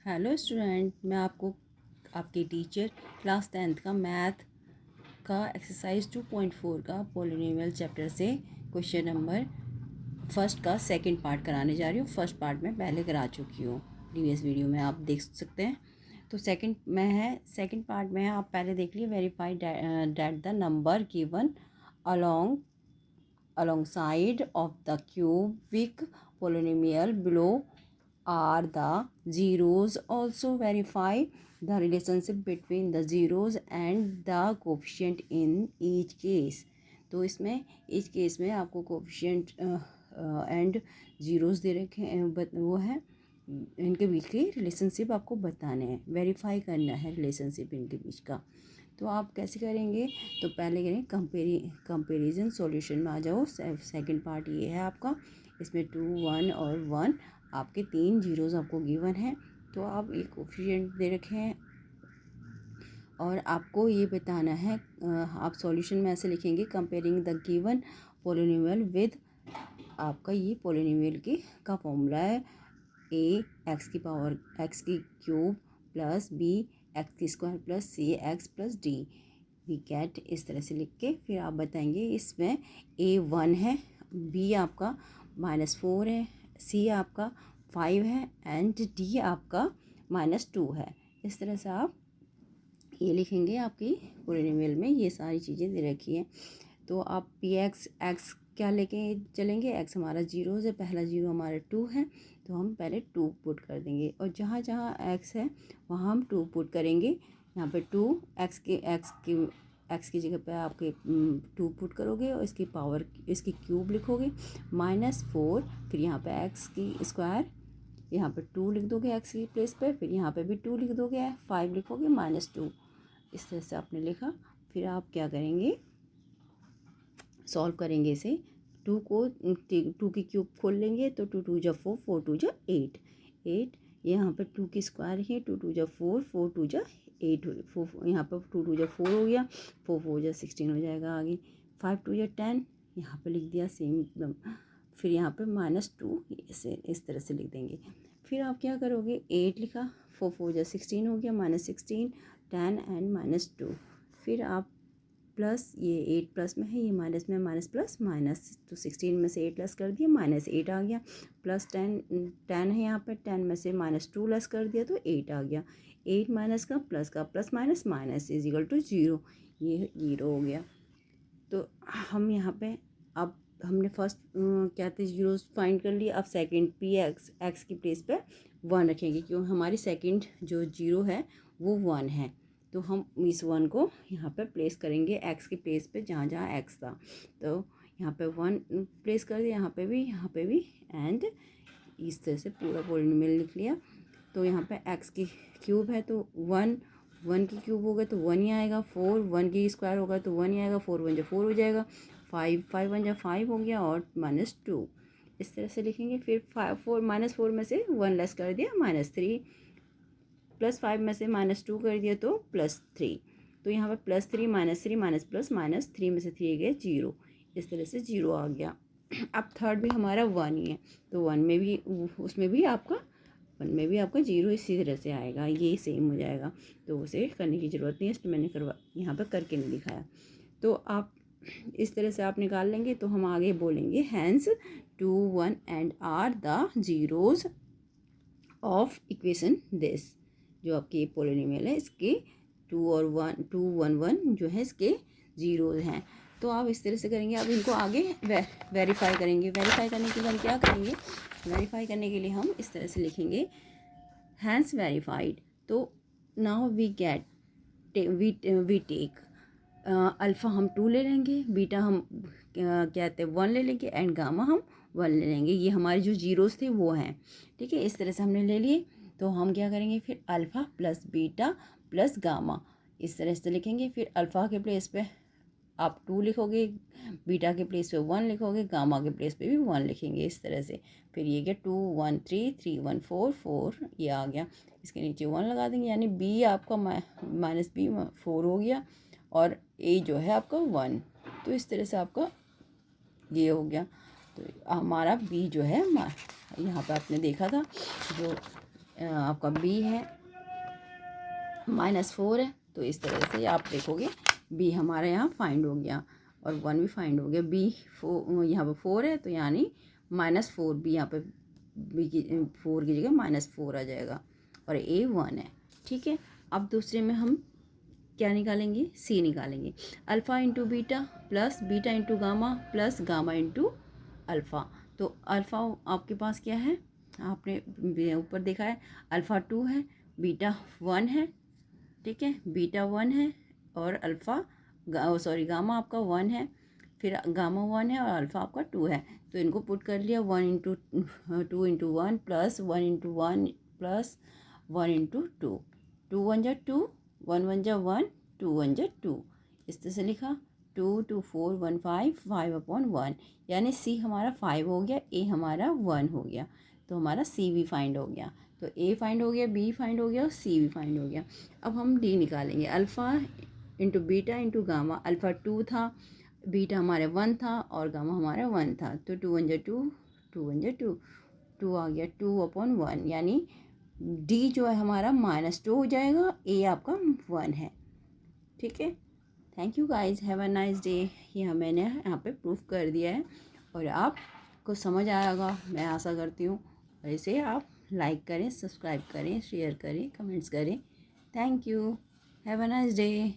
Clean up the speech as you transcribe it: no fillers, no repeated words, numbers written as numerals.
Hello student, मैं आपको आपके टीचर क्लास 10th का मैथ का एक्सरसाइज 2.4 का पॉलिनोमियल चैप्टर से क्वेश्चन नंबर फर्स्ट का सेकंड पार्ट कराने जा रही हूँ। फर्स्ट पार्ट मैं पहले करा चुकी हूँ, प्रीवियस वीडियो में आप देख सकते हैं। तो सेकंड पार्ट में है, आप पहले देख लीजिए। Verify that the number given alongside of the cubic polynomial below are the zeros. Also verify the relationship between the zeros and the coefficient in each case. तो इसमें each केस में आपको कोफिशिएंट एंड ज़ीरोज़ दे रखे हैं, वो है इनके बीच के रिलेशनशिप आपको बताने हैं, वेरीफाई करना है रिलेशनशिप इनके बीच का। तो आप कैसे करेंगे? तो पहले करें कंपेरिजन सॉल्यूशन में आ जाओ। सेकंड पार्ट ये है आपका, इसमें 2, 1 और 1 आपके 3 जीरोज़ आपको गिवन है। तो आप एक कोफिशिएंट दे रखे हैं और आपको ये बताना है। आप सॉल्यूशन में ऐसे लिखेंगे, comparing the given polynomial with, आपका ये पॉलिनोमियल का फॉर्मूला है ए एक्स की पावर एक्स की क्यूब प्लस बी एक्स की square plus C X plus D वी कैट। इस तरह से लिख के फिर आप बताएंगे इसमें ए 1 है, बी आपका -4 है, सी आपका 5 है एंड डी आपका -2 है। इस तरह से आप ये लिखेंगे। आपकी पॉलिनोमियल में ये सारी चीज़ें दे रखी हैं। तो आप पी एक्स क्या लेके चलेंगे? एक्स हमारा जीरो है, पहला जीरो हमारा 2 है, तो हम पहले 2 पुट कर देंगे और जहाँ जहाँ एक्स है वहाँ हम 2 पुट करेंगे। यहाँ पे 2 एक्स की जगह पे आपके 2 पुट करोगे और इसकी पावर इसकी क्यूब लिखोगे -4, फिर यहाँ पे एक्स की स्क्वायर, यहाँ पे 2 लिख दोगे एक्स की प्लेस पे, फिर यहाँ पे भी 2 लिख दोगे, 5 लिखोगे -2। इस तरह से आपने लिखा। फिर आप क्या करेंगे? सॉल्व करेंगे इसे। 2 की क्यूब खोल लेंगे तो 2 2 जा 4, 4 2 जा 8, यहाँ पर 2 की स्क्वायर है, 2 2 जा 4, 4 2 जा 8, 4 यहाँ पर 2 2 जा 4 हो गया, 4 4 जा 16 हो जाएगा आगे, 5 2 जा 10, यहाँ पे लिख दिया सेम एकदम। फिर यहाँ पे -2 ऐसे इस तरह से लिख देंगे। फिर आप क्या करोगे? 8 लिखा, 4 4 जा 16 हो गया, -16, 10 एंड -2। फिर आप प्लस, ये 8 प्लस में है, ये माइनस में, माइनस प्लस माइनस, तो 16 में से 8 लेस कर दिया, -8 आ गया। प्लस 10 है यहाँ पर, 10 में से -2 लेस कर दिया तो 8 आ गया। 8 माइनस का plus minus minus is equal to 0, ये 0 हो गया। तो हम यहाँ पे अब हमने फर्स्ट क्या थे जीरो फाइंड कर लिया। अब सेकंड पी एक्स की प्लेस पे 1 रखेंगे, क्यों हमारी सेकंड जो जीरो है वो 1 है। तो हम इस 1 को यहाँ पे प्लेस करेंगे एक्स की प्लेस पे, जहाँ जहाँ एक्स था। तो यहाँ पे 1 प्लेस कर दिया, यहाँ पे भी एंड इस तरह से पूरा पॉलिनोमियल लिख लिया। तो यहाँ पे एक्स की क्यूब है तो 1 की क्यूब होगा तो 1 ही आएगा। 4 1 की स्क्वायर होगा तो 1 ही आएगा। 4 1 जा 4 हो जाएगा, 5 5 1 जा 5 हो गया और -2 इस तरह से लिखेंगे। फिर 4 में से 1 लेस कर दिया, -3, +5 में से -2 कर दिया तो +3। तो यहाँ पर +3 -3 माइनस प्लस -3 में से 3 गए 0, इस तरह से 0 आ गया। अब थर्ड भी हमारा 1 ही है, तो 1 में भी उसमें भी आपका 0 इसी तरह से आएगा, ये सेम हो जाएगा। तो उसे करने की ज़रूरत नहीं है, इसलिए मैंने यहाँ पर करके नहीं दिखाया। तो आप इस तरह से आप निकाल लेंगे। तो हम आगे बोलेंगे, hence 2 1 and are the zeros of equation this. जो आपकी पॉलिनोमियल है इसके 2 और 1 2 1 1 जो है इसके जीरोज़ हैं। तो आप इस तरह से करेंगे। अब इनको आगे वेरीफाई करेंगे। वेरीफाई करने के लिए हम क्या करेंगे? वेरीफाई करने के लिए हम इस तरह से लिखेंगे, हैंस वेरीफाइड। तो नाउ वी टेक अल्फ़ा हम 2 ले लेंगे, बीटा हम कहते हैं 1 ले लेंगे एंड गामा हम 1 ले लेंगे। ये हमारे जो जीरोज़ थे वो हैं, ठीक है। इस तरह से हमने ले लिए। तो हम क्या करेंगे? फिर alpha plus beta plus gamma इस तरह से लिखेंगे। फिर अल्फ़ा के प्लेस पे आप 2 लिखोगे, बीटा के प्लेस पे 1 लिखोगे, गामा के प्लेस पे भी 1 लिखेंगे इस तरह से। फिर ये क्या 2 1 3 3 1 4 4 ये आ गया। इसके नीचे 1 लगा देंगे, यानी बी आपका -b 4 हो गया और ए जो है आपका 1। तो इस तरह से आपका ये हो गया। तो हमारा बी जो है यहाँ पे आपने देखा था जो आपका बी है -4 है। तो इस तरह से आप देखोगे बी हमारे यहाँ फाइंड हो गया और 1 भी फाइंड हो गया। बी यहाँ पे 4 है तो यानी -4 बी यहाँ पे बी की 4 की जगह -4 आ जाएगा और ए 1 है। ठीक है, अब दूसरे में हम क्या निकालेंगे, सी निकालेंगे। Alpha into beta plus beta into gamma plus gamma into alpha. तो अल्फ़ा आपके पास क्या है, आपने ऊपर देखा है अल्फ़ा 2 है, बीटा 1 है। ठीक है, बीटा 1 है और अल्फ़ा गामा आपका 1 है, फिर गामा 1 है और अल्फ़ा आपका 2 है। तो इनको पुट कर लिया 1 into 2 into 1 plus 1 into 1 plus 1 into 2। 2 1 जा 2, 1 1 जा 1, 2 1 जा 2। इस तरह से लिखा 2 2 4 1 5 5/1 यानी सी हमारा 5 हो गया, ए हमारा 1 हो गया। तो हमारा सी भी फाइंड हो गया। तो ए फाइंड हो गया, बी फाइंड हो गया और सी भी फाइंड हो गया। अब हम डी निकालेंगे। Alpha into beta into gamma. Alpha 2 था, बीटा हमारे 1 था और गामा हमारा 1 था। तो 2 1 जा 2, 2 1 जा 2, 2 आ गया 2/1 यानी डी जो है हमारा -2 हो जाएगा, ए आपका 1 है। ठीक है, thank you guys, have a nice day. ये मैंने यहाँ पे प्रूफ कर दिया है और आपको समझ आएगा मैं आशा करती हूँ। और इसे आप लाइक करें, सब्सक्राइब करें, शेयर करें, कमेंट्स करें। Thank you, have a nice day.